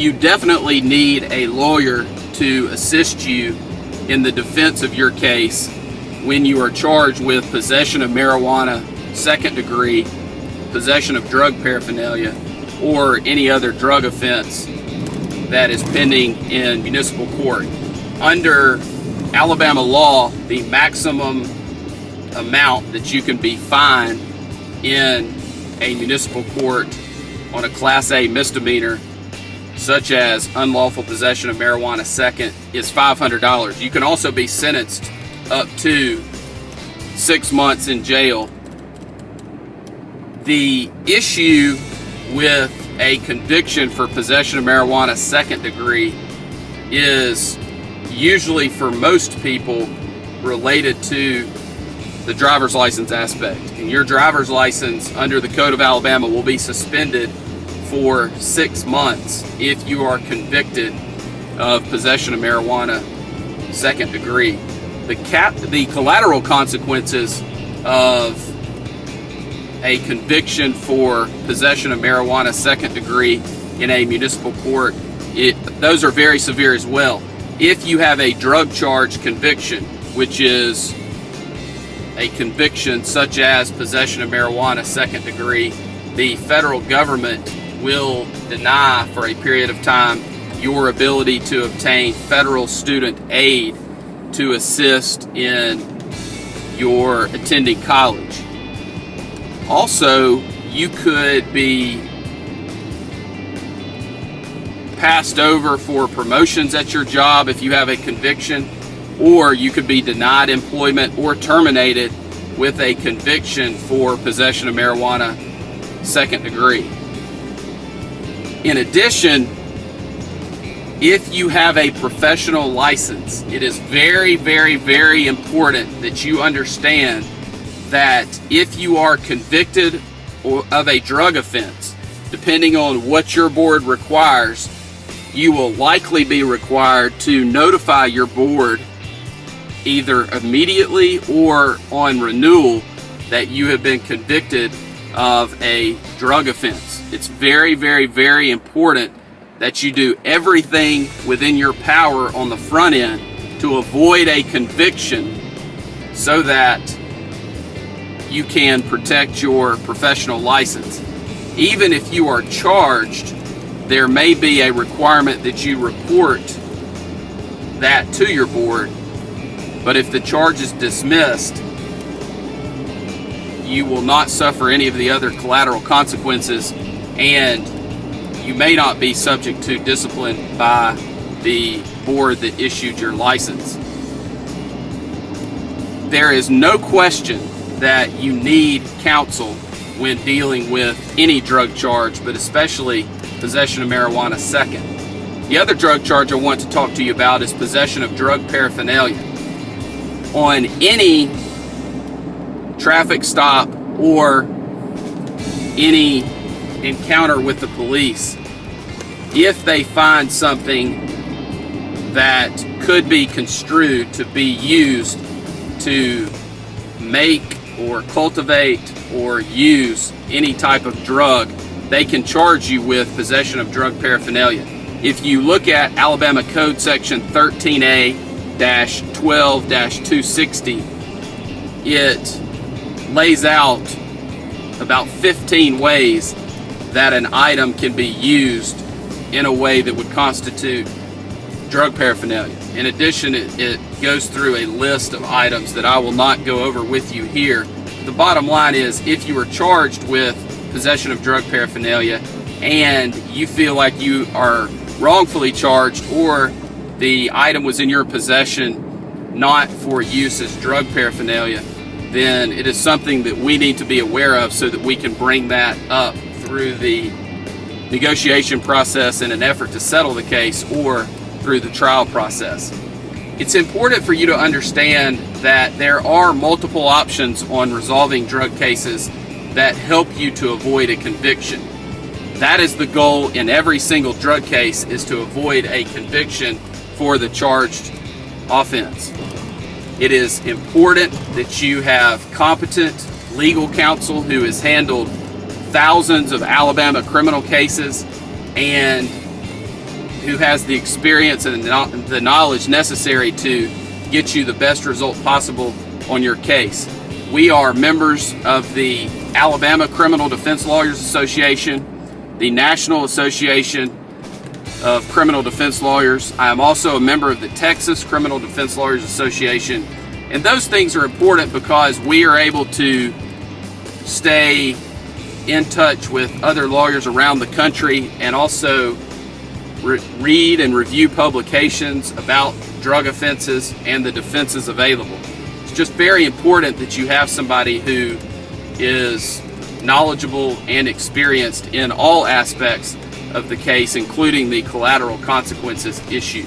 you definitely need a lawyer to assist you in the defense of your case when you are charged with possession of marijuana, second degree, possession of drug paraphernalia, or any other drug offense that is pending in municipal court. Under Alabama law, the maximum amount that you can be fined in a municipal court on a Class A misdemeanor, such as unlawful possession of marijuana second, is $500. You can also be sentenced up to 6 months in jail. The issue with a conviction for possession of marijuana second degree is usually, for most people, related to the driver's license aspect. And your driver's license under the Code of Alabama will be suspended for 6 months if you are convicted of possession of marijuana second degree. The collateral consequences of a conviction for possession of marijuana second degree in a municipal court, those are very severe as well. If you have a drug charge conviction, which is a conviction such as possession of marijuana second degree, the federal government will deny for a period of time your ability to obtain federal student aid to assist in your attending college. Also, you could be passed over for promotions at your job if you have a conviction, or you could be denied employment or terminated with a conviction for possession of marijuana second degree. In addition, if you have a professional license, it is very, very, very important that you understand that if you are convicted of a drug offense, depending on what your board requires, you will likely be required to notify your board either immediately or on renewal that you have been convicted of a drug offense. It's very, very, very important that you do everything within your power on the front end to avoid a conviction so that you can protect your professional license. Even if you are charged, there may be a requirement that you report that to your board, but if the charge is dismissed, you will not suffer any of the other collateral consequences, and you may not be subject to discipline by the board that issued your license. There is no question that you need counsel when dealing with any drug charge, but especially possession of marijuana second. The other drug charge I want to talk to you about is possession of drug paraphernalia. On any traffic stop or any encounter with the police, if they find something that could be construed to be used to make or cultivate or use any type of drug, they can charge you with possession of drug paraphernalia. If you look at Alabama Code Section 13A-12-260, it lays out about 15 ways that an item can be used in a way that would constitute drug paraphernalia. In addition, it goes through a list of items that I will not go over with you here. The bottom line is, if you are charged with possession of drug paraphernalia and you feel like you are wrongfully charged, or the item was in your possession not for use as drug paraphernalia, then it is something that we need to be aware of so that we can bring that up through the negotiation process in an effort to settle the case, or through the trial process. It's important for you to understand that there are multiple options on resolving drug cases that help you to avoid a conviction. That is the goal in every single drug case, is to avoid a conviction for the charged offense. It is important that you have competent legal counsel who has handled thousands of Alabama criminal cases and who has the experience and the knowledge necessary to get you the best result possible on your case. We are members of the Alabama Criminal Defense Lawyers Association, the National Association of Criminal Defense Lawyers. I am also a member of the Texas Criminal Defense Lawyers Association. And those things are important because we are able to stay in touch with other lawyers around the country and also read and review publications about drug offenses and the defenses available. It's just very important that you have somebody who is knowledgeable and experienced in all aspects of the case, including the collateral consequences issue.